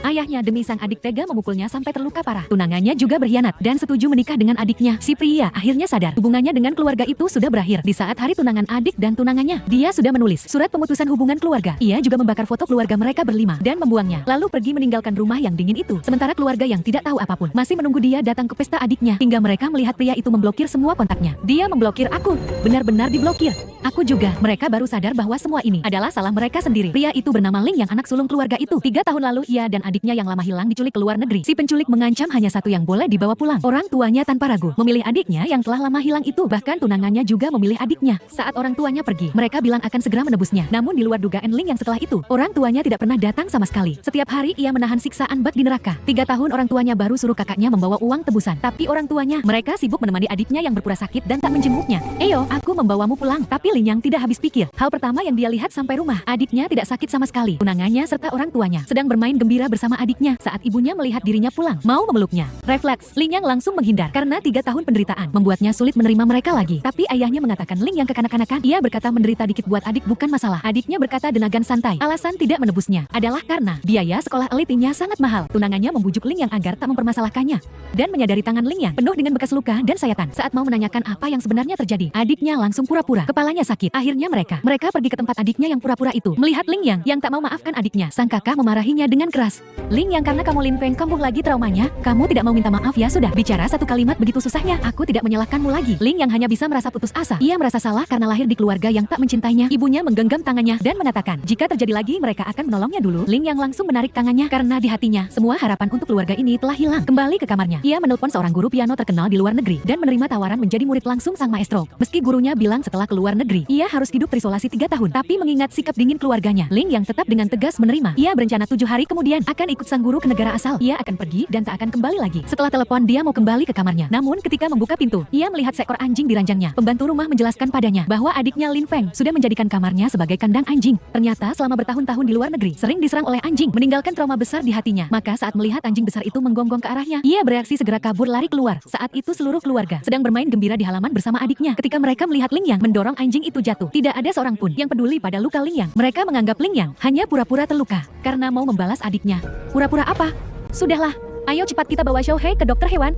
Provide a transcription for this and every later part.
Ayahnya demi sang adik tega memukulnya sampai terluka parah. Tunangannya juga berkhianat dan setuju menikah dengan adiknya. Si pria akhirnya sadar hubungannya dengan keluarga itu sudah berakhir. Di saat hari tunangan adik dan tunangannya, dia sudah menulis surat pemutusan hubungan keluarga. Ia juga membakar foto keluarga mereka berlima dan membuangnya, lalu pergi meninggalkan rumah yang dingin itu. Sementara keluarga yang tidak tahu apapun masih menunggu dia datang ke pesta adiknya, hingga mereka melihat pria itu memblokir semua kontaknya. Dia memblokir aku, benar-benar diblokir. Aku juga. Mereka baru sadar bahwa semua ini adalah salah mereka sendiri. Pria itu bernama Ling yang anak sulung keluarga itu. 3 tahun lalu ia dan adiknya yang lama hilang diculik ke luar negeri. Si penculik mengancam hanya satu yang boleh dibawa pulang. Orang tuanya tanpa ragu memilih adiknya yang telah lama hilang itu. Bahkan tunangannya juga memilih adiknya. Saat orang tuanya pergi, mereka bilang akan segera menebusnya. Namun di luar dugaan Ling yang setelah itu, orang tuanya tidak pernah datang sama sekali. Setiap hari ia menahan siksaan bak di neraka. 3 tahun orang tuanya baru suruh kakaknya membawa uang tebusan. Tapi orang tuanya, mereka sibuk menemani adiknya yang berpura sakit dan tak menjenguknya. "Eyo, aku membawamu pulang." Tapi Ling yang tidak habis pikir. Hal pertama yang dia lihat sampai rumah, adiknya tidak sakit sama sekali. Tunangannya serta orang tuanya sedang bermain gembira bersama adiknya saat ibunya melihat dirinya pulang, mau memeluknya. Refleks, Ling yang langsung menghindar karena 3 tahun penderitaan membuatnya sulit menerima mereka lagi. Tapi ayahnya mengatakan Ling yang kekanak-kanakan. Ia berkata menderita dikit buat adik bukan masalah. Adiknya berkata dengan santai. Alasan tidak menebusnya adalah karena biaya sekolah elitnya sangat mahal. Tunangannya membujuk Ling yang agar tak mempermasalahkannya dan menyadari tangan Ling yang penuh dengan bekas luka dan sayatan. Saat mau menanyakan apa yang sebenarnya terjadi, adiknya langsung pura-pura kepalanya sakit. Akhirnya mereka pergi ke tempat adiknya yang pura-pura itu. Melihat Ling yang tak mau maafkan adiknya, sang kakak memarahinya dengan keras. "Ling yang, karena kamu Lin Feng kambuh lagi traumanya, kamu tidak mau minta maaf ya sudah. Bicara satu kalimat begitu susahnya, aku tidak menyalahkanmu lagi." Ling yang hanya bisa merasa putus asa. Ia merasa salah karena lahir di keluarga yang tak mencintainya. Ibunya menggenggam tangannya dan mengatakan, jika terjadi lagi mereka akan menolongnya dulu. Ling yang langsung menarik tangannya karena di hatinya semua harapan untuk keluarga ini telah hilang. Kembali ke kamarnya, ia menelpon seorang guru piano terkenal di luar negeri dan menerima tawaran menjadi murid langsung sang maestro. Meski gurunya bilang setelah keluar negeri, ia harus hidup terisolasi 3 tahun. Tapi mengingat sikap dingin keluarganya, Ling yang tetap dengan tegas menerima. Ia berencana 7 hari kemudian akan ikut sang guru ke negara asal. Ia akan pergi dan tak akan kembali lagi. Setelah telepon, dia mau kembali ke kamarnya. Namun ketika membuka pintu, ia melihat seekor anjing di ranjangnya. Pembantu rumah menjelaskan padanya bahwa adiknya Lin Feng sudah menjadikan kamarnya sebagai kandang anjing. Ternyata selama bertahun-tahun di luar negeri, sering diserang oleh anjing, meninggalkan trauma besar di hatinya. Maka saat melihat anjing besar itu menggonggong ke arahnya, ia bereaksi segera kabur lari keluar. Saat itu seluruh keluarga sedang bermain gembira di halaman bersama adiknya. Ketika mereka melihat Ling yang mendorong anjing itu jatuh, tidak ada seorang pun yang peduli pada luka Ling yang. Mereka menganggap Ling yang hanya pura-pura terluka karena mau membalas adiknya. Pura-pura apa? Sudahlah, ayo cepat kita bawa Xiaohei ke dokter hewan.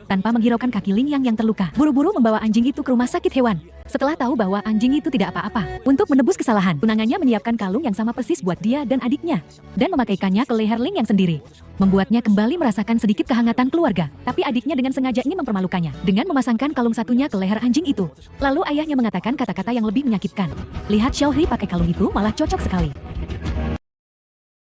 Tanpa menghiraukan kaki Ling yang terluka, buru-buru membawa anjing itu ke rumah sakit hewan. Setelah tahu bahwa anjing itu tidak apa-apa, untuk menebus kesalahan, tunangannya menyiapkan kalung yang sama persis buat dia dan adiknya, dan memakaikannya ke leher Ling yang sendiri. Membuatnya kembali merasakan sedikit kehangatan keluarga. Tapi adiknya dengan sengaja ingin mempermalukannya dengan memasangkan kalung satunya ke leher anjing itu. Lalu ayahnya mengatakan kata-kata yang lebih menyakitkan. "Lihat Xiaohei pakai kalung itu malah cocok sekali."